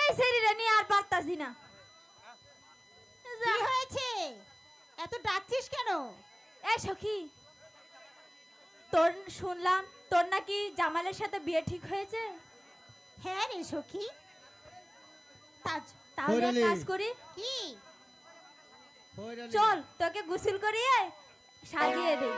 এই শরীরে নিয়ে আর পারতাছি না। কি হয়েছে? এত ডাকছিস কেন? এই সখী, তোর শুনলাম তোর নাকি জামালের সাথে বিয়ে ঠিক হয়েছে। হ্যাঁ রে সখী। তাহলে এক হইরালি। কাজ করি, কি? চল তোকে গোসল করিয়ে সাজিয়ে দে।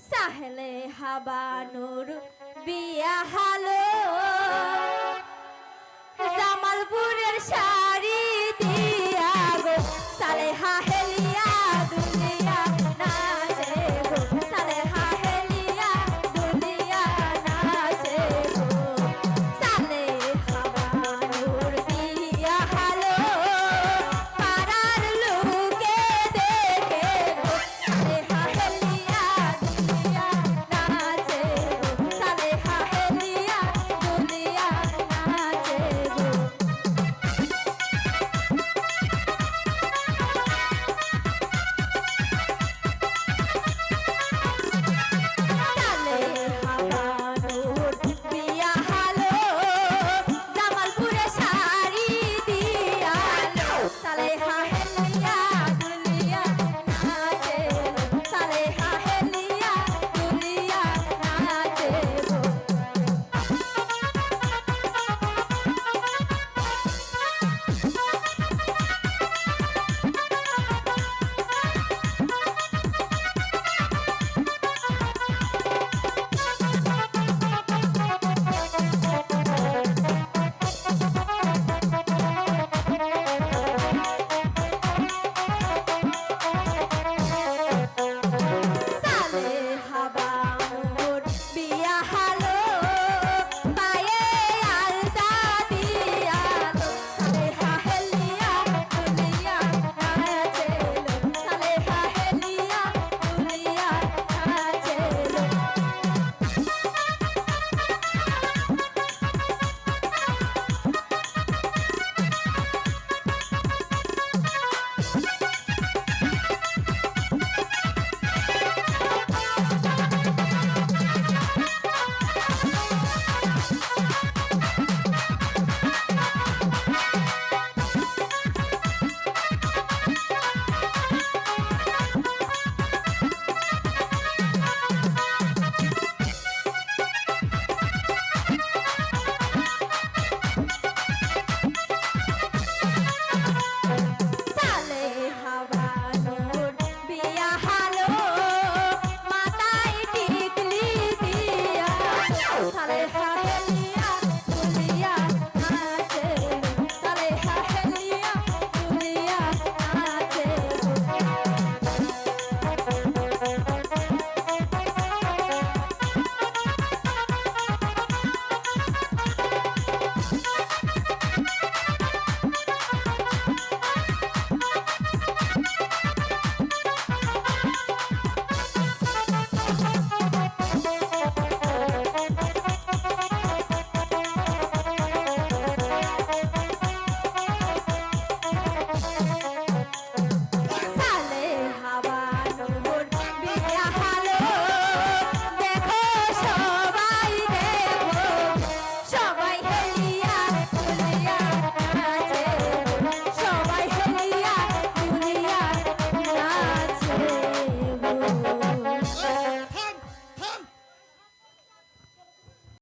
সাহেলে হাবানুর বিয়া হালো জামালপুরের